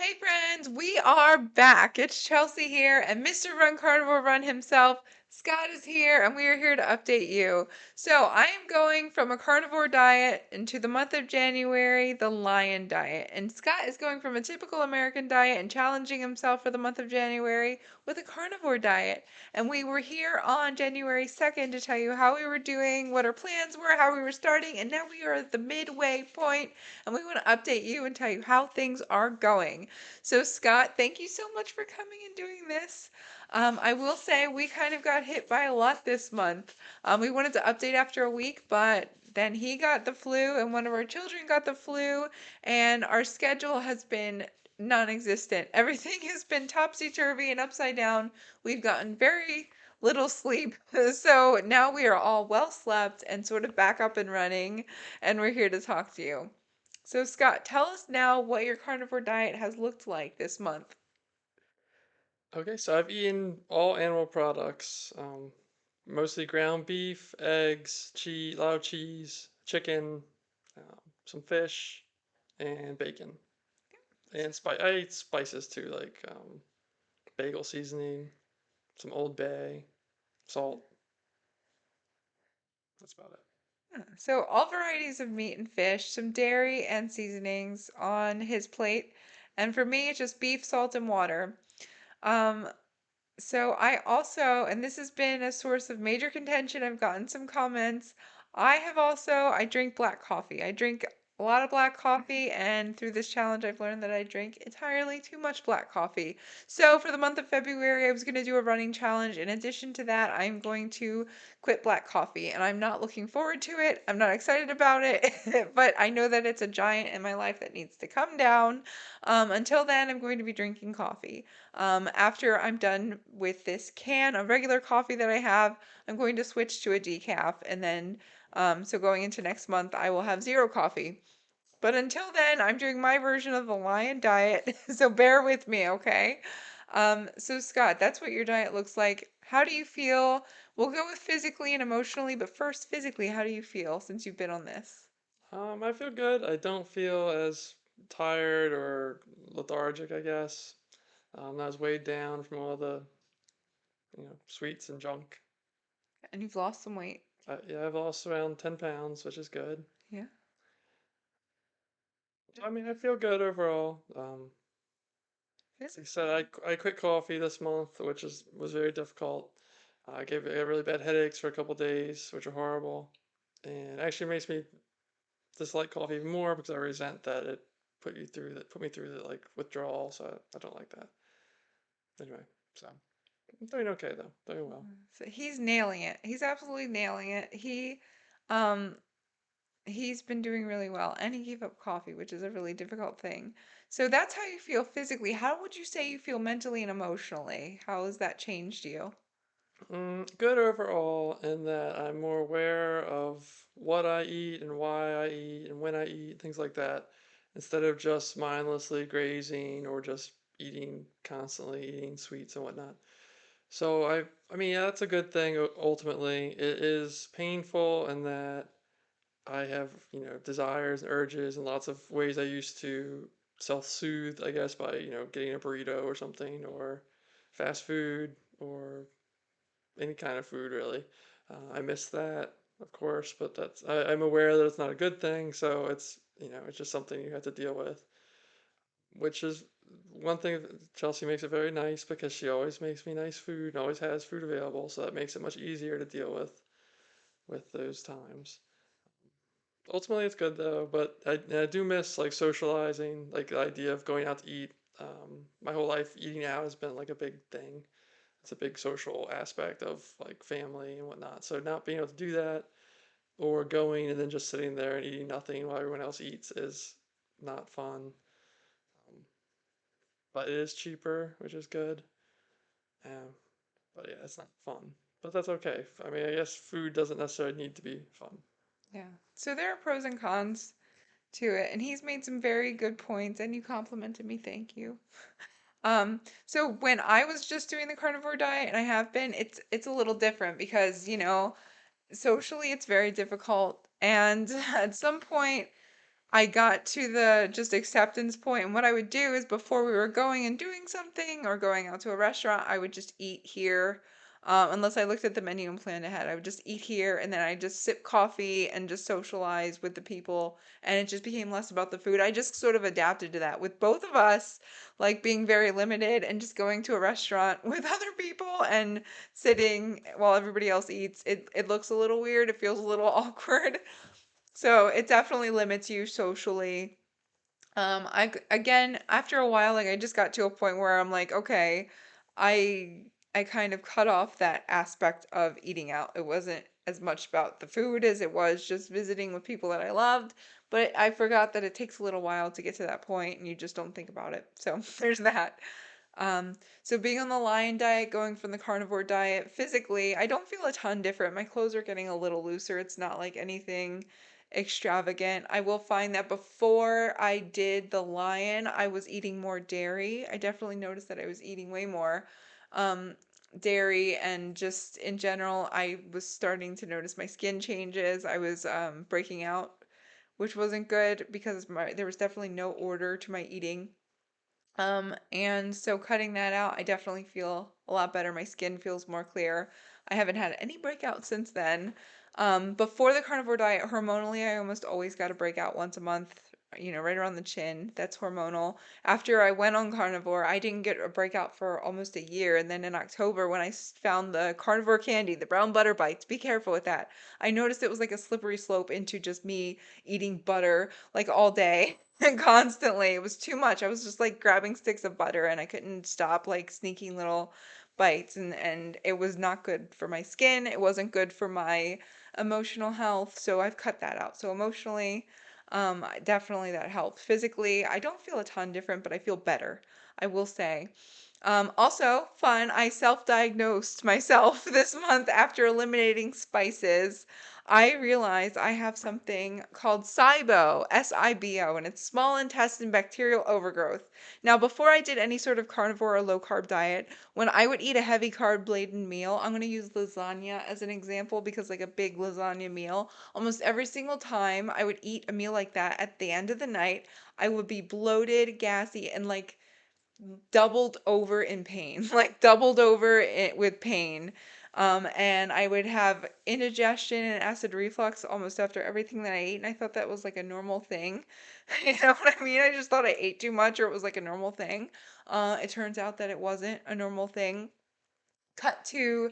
Hey friends, we are back. It's Chelsea here, and Mr. Run Carnivore Run himself, Scott, is here, and we are here to update you. So, I am going from a carnivore diet into the month of January, the lion diet. And Scott is going from a typical American diet and challenging himself for the month of January with a carnivore diet. And we were here on January 2nd to tell you how we were doing, what our plans were, how we were starting, and now we are at the midway point, and we want to update you and tell you how things are going. So, Scott, thank you so much for coming and doing this. I will say we kind of got hit by a lot this month. We wanted to update after a week, but then he got the flu, and one of our children got the flu, and our schedule has been non existent. Everything has been topsy turvy and upside down. We've gotten very little sleep. So now we are all well slept and sort of back up and running, and we're here to talk to you. So, Scott, tell us now what your carnivore diet has looked like this month. Okay, so I've eaten all animal products, mostly ground beef, eggs, cheese, a lot of cheese, chicken, some fish, and bacon. And I ate spices too, like bagel seasoning, some Old Bay, salt. That's about it. So, all varieties of meat and fish, some dairy and seasonings on his plate. And for me, it's just beef, salt, and water. Um, So I also, and this has been a source of major contention, I've gotten some comments. I drink black coffee. I drink a lot of black coffee, and through this challenge, I've learned that I drink entirely too much black coffee. So for the month of February, I was going to do a running challenge. In addition to that, I'm going to quit black coffee, and I'm not looking forward to it. I'm not excited about it, but I know that it's a giant in my life that needs to come down. Until then, I'm going to be drinking coffee. After I'm done with this can of regular coffee that I have, I'm going to switch to a decaf. And then, so going into next month, I will have zero coffee. But until then, I'm doing my version of the lion diet. So bear with me, okay? So, Scott, that's what your diet looks like. How do you feel? We'll go with physically and emotionally, but first, physically, how do you feel since you've been on this? I feel good. I don't feel as tired or lethargic, I guess. I'm not as weighed down from all the, sweets and junk. And you've lost some weight. Yeah, I've lost around 10 pounds, which is good. Yeah. I mean, I feel good overall. As I said, I quit coffee this month, which was very difficult. I got really bad headaches for a couple days, which are horrible, and actually makes me dislike coffee even more because I resent that it put me through the like withdrawal. So I don't like that. Anyway, so I'm doing okay though, doing well. So he's nailing it. He's absolutely nailing it. Um, he's been doing really well, and he gave up coffee, which is a really difficult thing. So that's how you feel physically. How would you say you feel mentally and emotionally? How has that changed you? Good overall in that I'm more aware of what I eat and why I eat and when I eat, things like that, instead of just mindlessly grazing or just constantly eating sweets and whatnot. So I mean, yeah, that's a good thing ultimately. It is painful in that I have, desires and urges and lots of ways I used to self-soothe, I guess, by, getting a burrito or something or fast food or any kind of food really. I miss that, of course, but I'm aware that it's not a good thing, so it's just something you have to deal with, which is one thing that Chelsea makes it very nice because she always makes me nice food and always has food available, so that makes it much easier to deal with those times. Ultimately, it's good though, but I do miss like socializing, like the idea of going out to eat. My whole life, eating out has been like a big thing. It's a big social aspect of like family and whatnot. So not being able to do that or going and then just sitting there and eating nothing while everyone else eats is not fun. Um, but it is cheaper, which is good. Um, but yeah, it's not fun. But that's okay. I mean, I guess food doesn't necessarily need to be fun. Yeah. So there are pros and cons to it, and he's made some very good points, and you complimented me. Thank you. So when I was just doing the carnivore diet, and I have been, it's a little different because, socially it's very difficult, and at some point I got to the just acceptance point, and what I would do is before we were going and doing something or going out to a restaurant, I would just eat here. Unless I looked at the menu and planned ahead, I would just eat here and then I just sip coffee and just socialize with the people. And it just became less about the food. I just sort of adapted to that with both of us, like being very limited and just going to a restaurant with other people and sitting while everybody else eats. It looks a little weird. It feels a little awkward. So it definitely limits you socially. Again, after a while, like I just got to a point where I'm like, okay, I kind of cut off that aspect of eating out. It wasn't as much about the food as it was just visiting with people that I loved, but I forgot that it takes a little while to get to that point and you just don't think about it. So there's that. Um, so being on the lion diet, going from the carnivore diet, physically, I don't feel a ton different. My clothes are getting a little looser. It's not like anything extravagant. I will find that before I did the lion, I was eating more dairy. I definitely noticed that I was eating way more um, dairy, and just in general, I was starting to notice my skin changes. I was breaking out, which wasn't good because there was definitely no order to my eating. And so cutting that out, I definitely feel a lot better. My skin feels more clear. I haven't had any breakouts since then. Before the carnivore diet, hormonally, I almost always got a breakout once a month, right around the chin. That's hormonal. After I went on carnivore, I didn't get a breakout for almost a year. And then in October, when I found the carnivore candy, the brown butter bites, be careful with that. I noticed it was like a slippery slope into just me eating butter like all day. And constantly. It was too much. I was just like grabbing sticks of butter and I couldn't stop like sneaking little bites, and it was not good for my skin. It wasn't good for my emotional health. So I've cut that out. So emotionally, definitely that helps. Physically, I don't feel a ton different, but I feel better. I will say. Also, fun, I self-diagnosed myself this month after eliminating spices. I realized I have something called SIBO, SIBO, and it's small intestine bacterial overgrowth. Now, before I did any sort of carnivore or low carb diet, when I would eat a heavy carb laden meal, I'm going to use lasagna as an example because, like a big lasagna meal, almost every single time I would eat a meal like that at the end of the night, I would be bloated, gassy, and like doubled over in pain, like doubled over with pain. And I would have indigestion and acid reflux almost after everything that I ate. And I thought that was like a normal thing. You know what I mean? I just thought I ate too much or it was like a normal thing. It turns out that it wasn't a normal thing. Cut to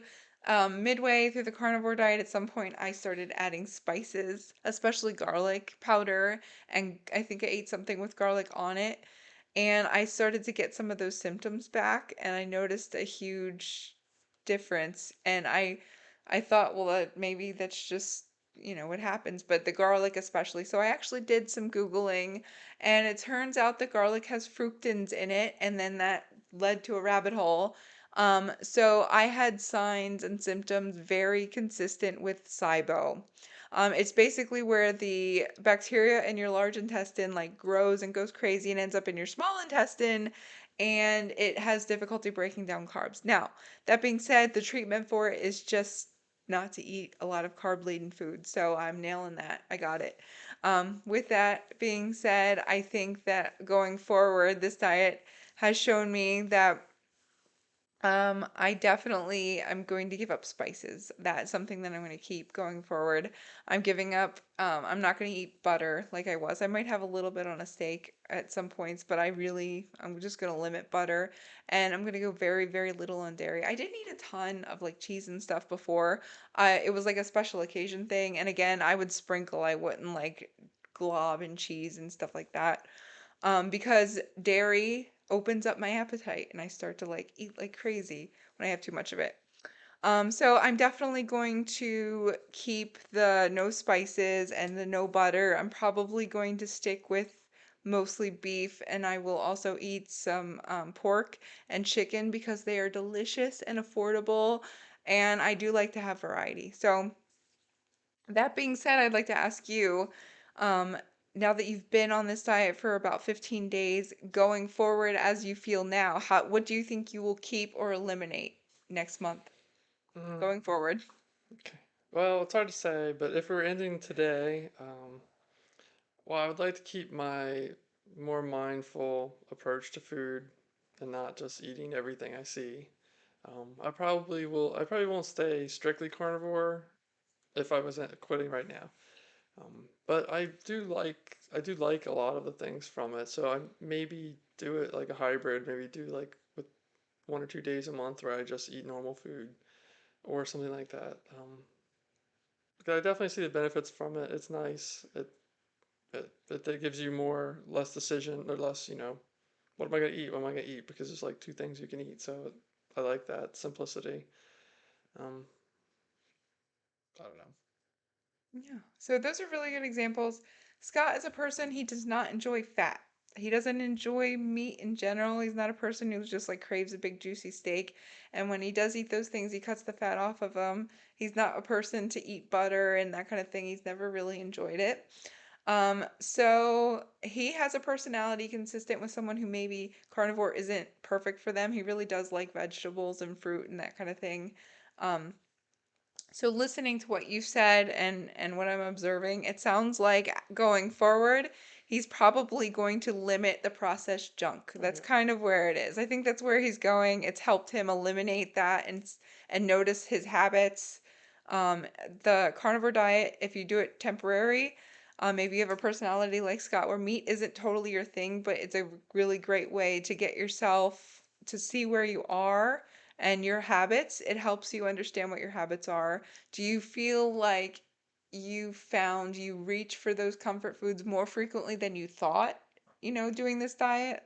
midway through the carnivore diet, at some point, I started adding spices, especially garlic powder. And I think I ate something with garlic on it. And I started to get some of those symptoms back. And I noticed a huge difference. And I thought, well, maybe that's just, what happens. But the garlic, especially. So I actually did some Googling. And it turns out that garlic has fructans in it. And then that led to a rabbit hole. So I had signs and symptoms very consistent with SIBO. It's basically where the bacteria in your large intestine like grows and goes crazy and ends up in your small intestine, and it has difficulty breaking down carbs. Now, that being said, the treatment for it is just not to eat a lot of carb-laden food. So I'm nailing that. I got it. With that being said, I think that going forward, this diet has shown me that I definitely am going to give up spices. That's something that I'm going to keep going forward. I'm giving up, I'm not going to eat butter like I was. I might have a little bit on a steak at some points, but I'm just going to limit butter and I'm going to go very, very little on dairy. I didn't eat a ton of like cheese and stuff before. It was like a special occasion thing. And again, I would sprinkle, I wouldn't like glob and cheese and stuff like that, because dairy opens up my appetite and I start to like eat like crazy when I have too much of it. So I'm definitely going to keep the no spices and the no butter. I'm probably going to stick with mostly beef, and I will also eat some pork and chicken because they are delicious and affordable, and I do like to have variety. So that being said, I'd like to ask you, um, now that you've been on this diet for about 15 days, going forward as you feel now, what do you think you will keep or eliminate next month Mm, going forward? okay. Well, it's hard to say, but if we're ending today, Well, I would like to keep my more mindful approach to food and not just eating everything I see. I probably will. I probably won't stay strictly carnivore if I wasn't quitting right now. But I do like a lot of the things from it. So I maybe do it like a hybrid. Maybe do like with 1 or 2 days a month where I just eat normal food or something like that. Because I definitely see the benefits from it. It's nice. It gives you less decision or less. What am I gonna eat? What am I gonna eat? Because there's like two things you can eat. So I like that simplicity. Um, I don't know. Yeah. So those are really good examples. Scott is a person, he does not enjoy fat. He doesn't enjoy meat in general. He's not a person who just like craves a big juicy steak. And when he does eat those things, he cuts the fat off of them. He's not a person to eat butter and that kind of thing. He's never really enjoyed it. So he has a personality consistent with someone who maybe carnivore isn't perfect for them. He really does like vegetables and fruit and that kind of thing. Um, so listening to what you said and what I'm observing, it sounds like going forward, he's probably going to limit the processed junk. Oh That's yeah. kind of where it is. I think that's where he's going. It's helped him eliminate that and notice his habits. Um, the carnivore diet, if you do it temporary, maybe you have a personality like Scott where meat isn't totally your thing, but it's a really great way to get yourself to see where you are and your habits. It helps you understand what your habits are. Do you feel like you reach for those comfort foods more frequently than you thought, doing this diet?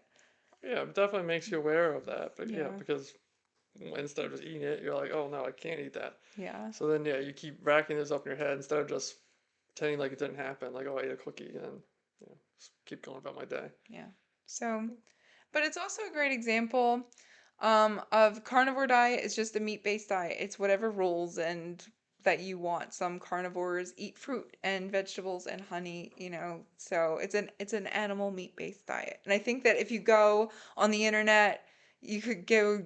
Yeah, it definitely makes you aware of that. But yeah, Yeah, because instead of just eating it, you're like, oh no, I can't eat that. yeah, So then yeah, you keep racking this up in your head instead of just pretending like it didn't happen. Like, oh, I ate a cookie and just keep going about my day. yeah. So, but it's also a great example of carnivore diet is just a meat-based diet. It's whatever rules and that you want. Some carnivores eat fruit and vegetables and honey, so it's an animal meat-based diet. And I think that if you go on the internet, you could go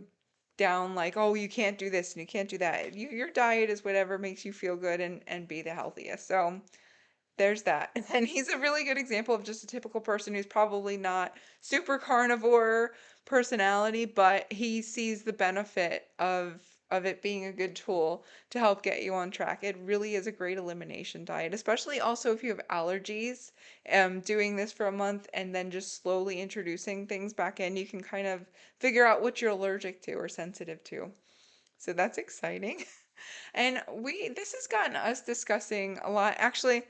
down like, oh, you can't do this and you can't do that. Your diet is whatever makes you feel good and be the healthiest. So there's that. And he's a really good example of just a typical person who's probably not super carnivore personality, but he sees the benefit of it being a good tool to help get you on track. It really is a great elimination diet, especially also if you have allergies. Doing this for a month and then just slowly introducing things back in, you can kind of figure out what you're allergic to or sensitive to. So that's exciting. And this has gotten us discussing a lot. Actually,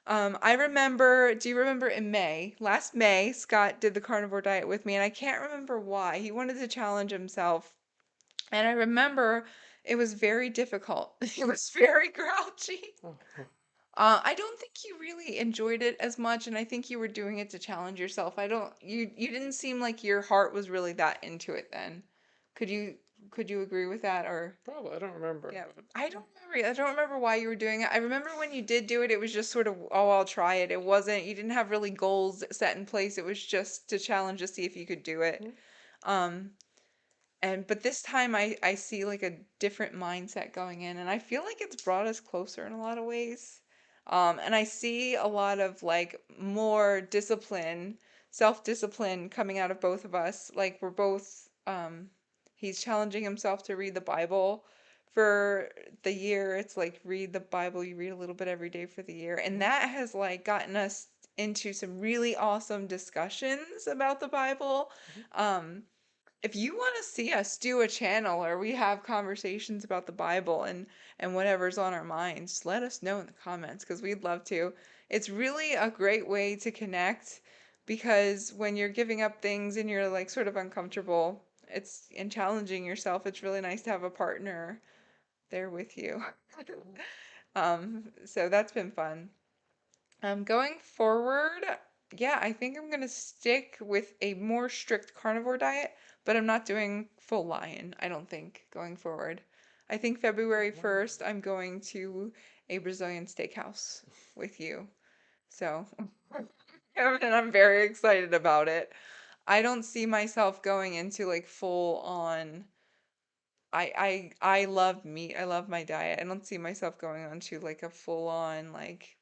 do you remember in last May, Scott did the carnivore diet with me, and I can't remember why. He wanted to challenge himself. And I remember it was very difficult. He was very grouchy. Oh, oh, I don't think you really enjoyed it as much, and I think you were doing it to challenge yourself. You didn't seem like your heart was really that into it then. Could you could you agree with that or? probably I don't remember, Yeah, but I don't remember. I don't remember why you were doing it. I remember when you did do it, it was just sort of, oh, I'll try it. It wasn't, you didn't have really goals set in place. It was just to challenge to see if you could do it. mm, Um, but this time I see like a different mindset going in, and I feel like it's brought us closer in a lot of ways. And I see a lot of like more discipline, self-discipline coming out of both of us. Like we're both, he's challenging himself to read the Bible for the year. It's like read the Bible, you read a little bit every day for the year. And mm, that has like gotten us into some really awesome discussions about the Bible. mhm. Um, if you want to see us do a channel where we have conversations about the Bible and whatever's on our minds, let us know in the comments because we'd love to. It's really a great way to connect because when you're giving up things and you're like sort of uncomfortable, it's and challenging yourself, it's really nice to have a partner there with you. So that's been fun. Going forward, yeah, I think I'm gonna stick with a more strict carnivore diet, but I'm not doing full lion, I don't think, going forward. I think Oh February wow. 1st, I'm going to a Brazilian steakhouse with you. So, and I'm very excited about it. I don't see myself going into like full on. I love meat. I love my diet. I don't see myself going on to like a full on like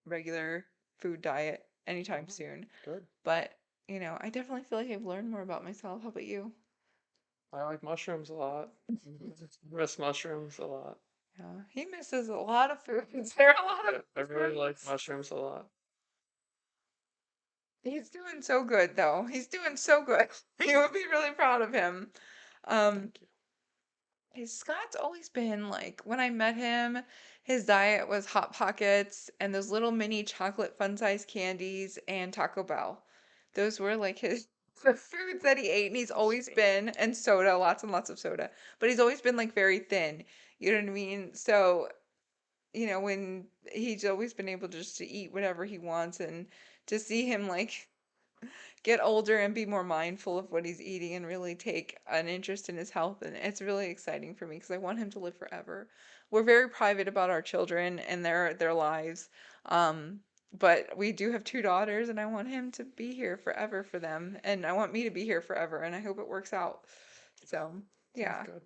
regular food diet anytime soon. Good. But, I definitely feel like I've learned more about myself. How about you? I like mushrooms a lot. Miss mushrooms a lot. Yeah, he misses a lot of foods. There are a lot Yeah, of I really like foods. mushrooms a lot. He's doing so good, though. He's doing so good. You would be really proud of him. Um, Thank you. Scott's always been like, when I met him, his diet was Hot Pockets and those little mini chocolate fun-sized candies and Taco Bell. Those were like his the foods that he ate, and he's always been, and soda, lots and lots of soda. But he's always been like very thin. You know what I mean? So, when he's always been able just to eat whatever he wants, and to see him like get older and be more mindful of what he's eating and really take an interest in his health. And it's really exciting for me because I want him to live forever. We're very private about our children and their lives. Um, but we do have two daughters, and I want him to be here forever for them. And I want me to be here forever, and I hope it works out. So, Sounds yeah. good.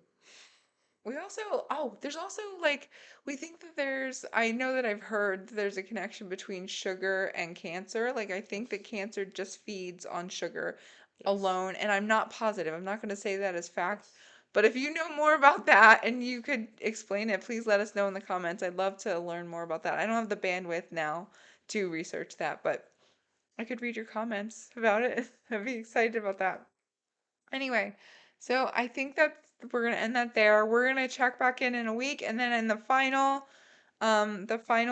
We also, there's also like, we think that I know that I've heard there's a connection between sugar and cancer. Like, I think that cancer just feeds on sugar Yes. alone, and I'm not positive. I'm not going to say that as fact. Yes. But if you know more about that and you could explain it, please let us know in the comments. I'd love to learn more about that. I don't have the bandwidth now to research that, but I could read your comments about it. I'd be excited about that. Anyway, so I think that we're gonna end that there. We're gonna check back in a week, and then in the final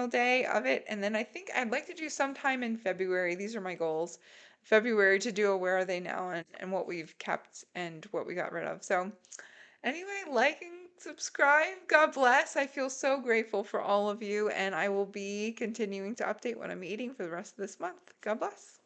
day of it, and then I think I'd like to do sometime in February. These are my goals. February to do a where are they now, and what we've kept and what we got rid of. So anyway, like and subscribe. God bless. I feel so grateful for all of you, and I will be continuing to update what I'm eating for the rest of this month. God bless.